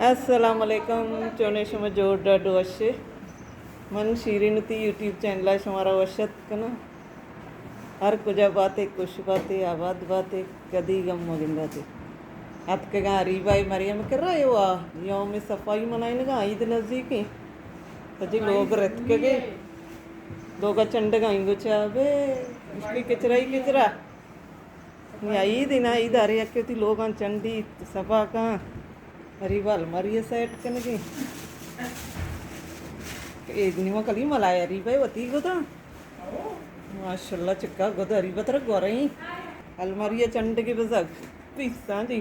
अस्सलामुअलैकुम चोने शमा जोर डाडो अशे मन शीरीनती यूट्यूब चैनल शुमारा वशत कना हर कुजा बातें कुछ बातें आबाद बातें कदी गम मगिन बातें अत के गा रीबाई मरियम कर रहा है वाह यौम सफाई मनाई लगा ईद नज़दीक ही अजी लोग रत के गए लोग चंड गाएंगे चावे इसकी किचरा ही किचरा या ईद ना ईद आ रही है लोग चंडी सफा का रिवाल मरिए सेट कन की निमा कली मलाया रिबाई वती गोदा माशाल्लाह चिक्का गोदा रिबतर गोरई अलमारिया चंड की बस पिस्सा जी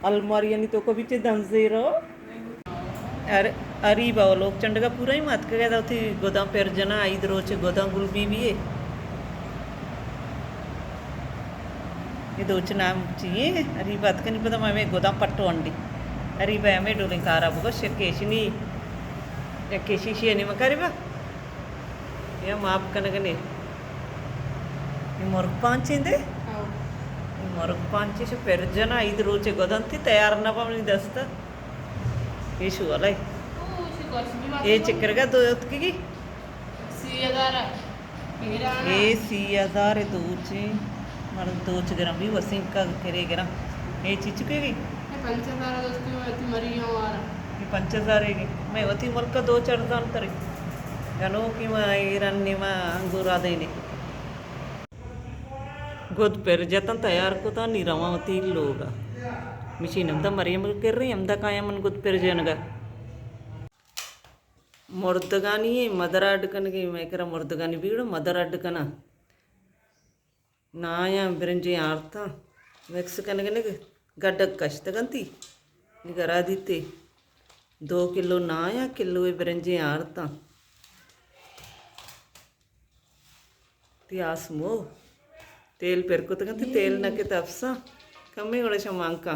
अलमारिया नहीं तो कभी दंजेरो अरे अरी बाव लोग चंड का पूरा ही मत गया थी गोदा फिर जना आई रोच गोदा गुलबी भी है ये दो नाम चाहिए अरी बात का नहीं पता मैं गोदा पट्टो अंडी अरे मैं डोली कारा बुगा केशिनी या केशी नहीं मकारिबा या माप कनगने मोरग पांचिंदे मोरग पांची से पेर जना इध रोचे गोदंती तैयार ना पावनी दस्ता ये शु वाला ये चक्कर का दो की ये 8000 दोचे मर दोच ग्राम भी वसिंग का करे ग्राम ये चीज के भी 5000 दोस्ती मरी हो ये 5000 है मैं वती मुल्क दो चढ़दान तरी गनो की रन्नी अंगूरा देने गोद पेर जतन तैयार को था निरावती लोग मिशीन अमदा मरियम कर रही अमदा काया मन गोद पेर जनगा मुर्दगानी मदर अड्कन की मैं करा मुर्दगानी बीड़ मदर अड्कना नाया बिरंजी आरता वेक्स कनगने गड्ढक कश्तगंती निगरा दीते 2 किलो नाया किलो बिरंजे आरता त्यास मो तेल पेरकुतगंती तेल नके तपसा कम्मी गड़े शमांका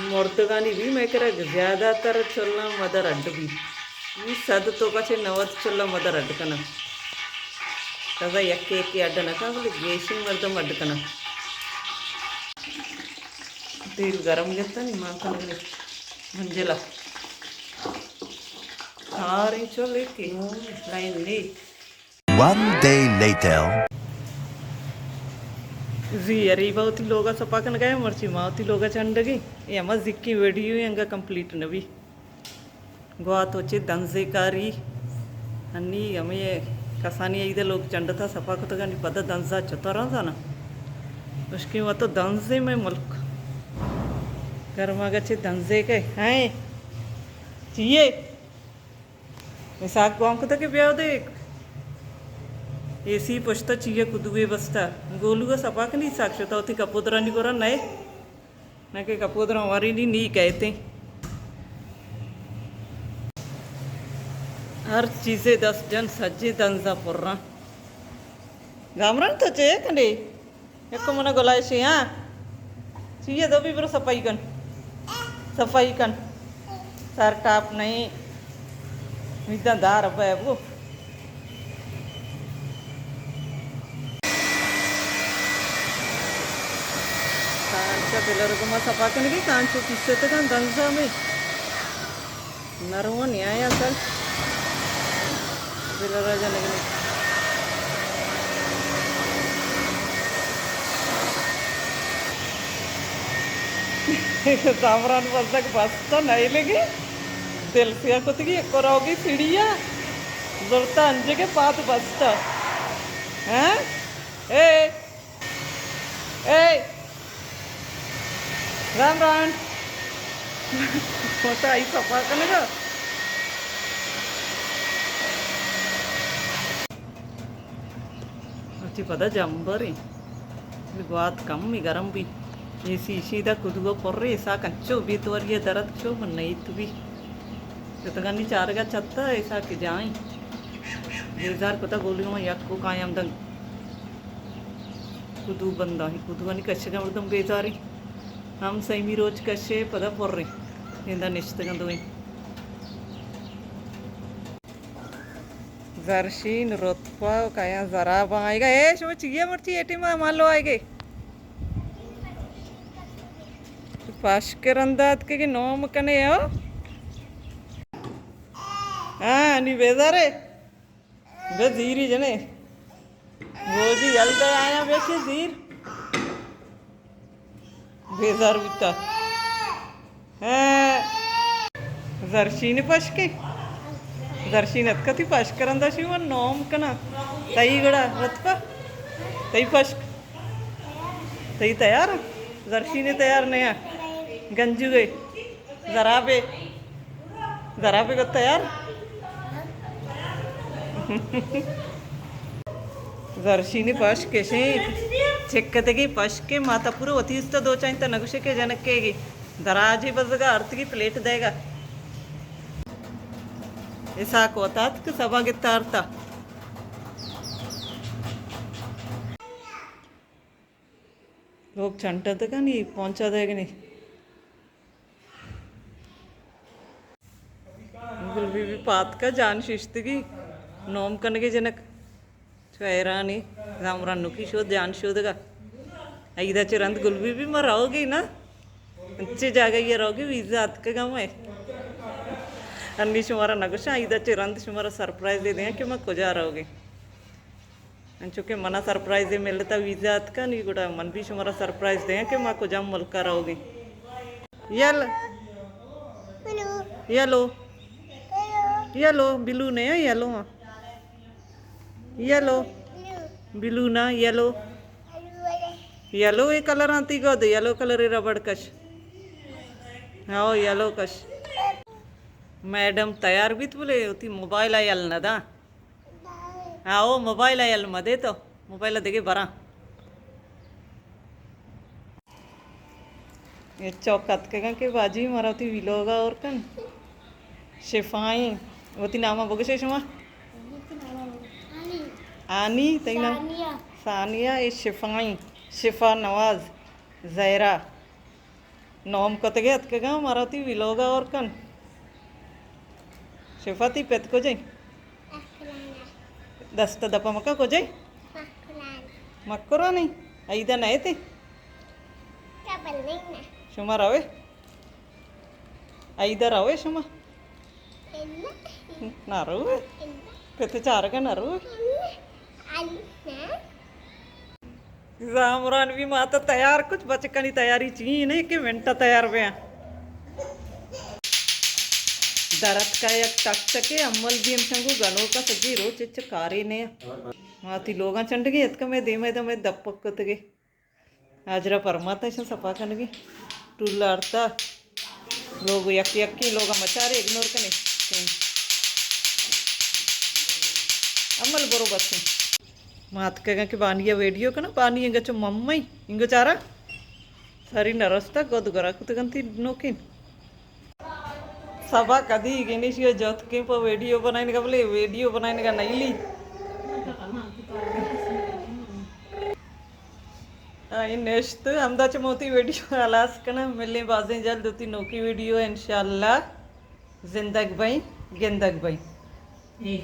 मुर्दगानी भी मैं करा ज़्यादातर चलना मदर अड्ड भी ये सद तो कचे 90 चलना मदर अड्डकना तदा यक्के अड्डना का बोले गेशिंग मर्दम अड्डकना तेल गरम घेता नहीं माँ का मंजिला सारी चो लेके लाइन ले 1 day later जी अरे बहुत लोग सपाकन गए मर्ची मावती लोग चंड गई ये मत जिक्की वीडियो यंगा कंप्लीट नवी गोवा तो चे दंजे कारी अन्नी हमें कसानी इधर लोग चंड था सपा को तो गानी पता दंजा चतरा था ना उसके बाद तो दंजे में मुल्क गर्मा गच्छे दंजे के हैं चाहिए मिसाक गाँव को तो के ब्याह देख एसी पुछता चाहिए कुदुए बसता गोलू का सपा के नहीं साक्षता होती कपोदरा नहीं कोरा नए न के कपोदरा हमारी नहीं कहते हर चीज़ें 10 जन सज्जे दंजा पुर्रा गामरन तो चे कंडे एक मना गोलाय से हाँ चाहिए तो भी बरो सफाई कन सर टाप नहीं इतना दार अब है वो कांचा पिलर को मैं सफा करने की कांचो किससे तो कान दंजा में नरवा न्याय असल पिलर जाने के सामरान बस बस तो नहीं लगे दिल से कुछ की कराओगी सीढ़िया जोरता अंजे के पात बसता हैं ए राम राम होता आई सफा करने का अच्छी पता जंबर ही बात कम ही गरम भी ये सीधा कुदुगो पर्रे ऐसा कंचो भी तो ये दर्द चो मन नहीं तो भी तो गनी चार का छत्ता ऐसा कि जाए 2000 पता गोली में यक को कायम दंग कुदू बंदा ही कुदू नहीं कच्चे का मतलब बेजारी हम सही रोज कच्चे पता पर्रे इंदा निश्चित गंदो जर्शीन रोतपा काया जरा आएगा शो चाहिए मर्ची एटी में मान लो आएगे Pashkarandat ke nom kane yo. Ah, ni bezare. Be ziri jane. Goji yalda aya beshi zir. Bezar bitta. Zarshini pashke. Zarshinat kati pashkaranda shiva nom kana. Tai gada ratpa. Tai pashk. Tai tayar. Zarshini tayar naya. Ganju गए जरा पे को तैयार जर्शीनी पश कैसे చెక్కతే పష్కే మాతా పూర ఒతిస్త దోచాయింత నగుషకే జనక్కేగి दराजी बजगा अर्थ की plate देगा ऐसा कोतात के सभा के तारता लोग चंटत का नहीं पहुंचा देगा नहीं गुलबीबी पात का जान शिस्तगी नोम कनगे जनक चेहरानी रामरानु की शोध जान शोधगा ऐदा चिरंत गुलबीबी मराओगी ना अच्छे जागा ये रहोगे वीज़ा के गाँव है अन्नी शुमारा नगुशा ऐदा चिरंत शुमारा सरप्राइज दे दें कि मैं कुजा रहोगे चूँकि मना सरप्राइज दे मिलता वीज़ा का नहीं गुड़ा मन भी शुमारा सरप्राइज दें कि मैं कुजा मुल्का रहोगे येलो येलो येलो बिलू ने येलो येलो बिलू ना येलो येलो ये कलर आती गो येलो कलर रबड़ कश हाँ येलो कश मैडम तैयार भी तो बोले होती मोबाइल आयल ना दा हाँ वो मोबाइल आयल मदे तो मोबाइल देखे बरा ये चौकत के बाजी मराती विलोगा और कन शिफाई वती नामा बगशे शुमा आनी तेना सानिया ये शिफाई शिफा नवाज ज़ैरा नोम कतगे अतकेगा मराती विलोगा और कन शिफाती पेत को जाई दस्त दपा मका को जाई मक्करो नहीं ऐदा नए थे शुमा रावे ऐदा रावे शुमा ना रावे पेते चार का ना रावे जामरान भी माता तैयार कुछ बचकनी तैयारी चाहिए नहीं कि मिनटा तैयार हुए दरत का एक टक टके अम्मल भी हम संगो गनों का सजी रो चिच कारे ने माती लोगा चंड गए इतका मैं दे मैं तो मैं दपक कत गए आजरा परमाता ऐसा सफा करने की टूला अर्ता लोग यक यक्की लोग मचारे इग्नोर करने अम्मल बरोबर से मात कगा कि बानिया वीडियो का ना बानी इंगा चो मम्मई इंगो चारा सारी नरस्ता गद गरा कुतगंती नोकिन सभा कदी गिनीशियो जोत के पर वीडियो बनाने का बोले वीडियो बनाने का नहीं ली आई नेक्स्ट हमदा चमोती वीडियो अलास कना मिलने बाजें जल्द होती नोकी वीडियो इंशाल्लाह जिंदग भाई गिंदग भाई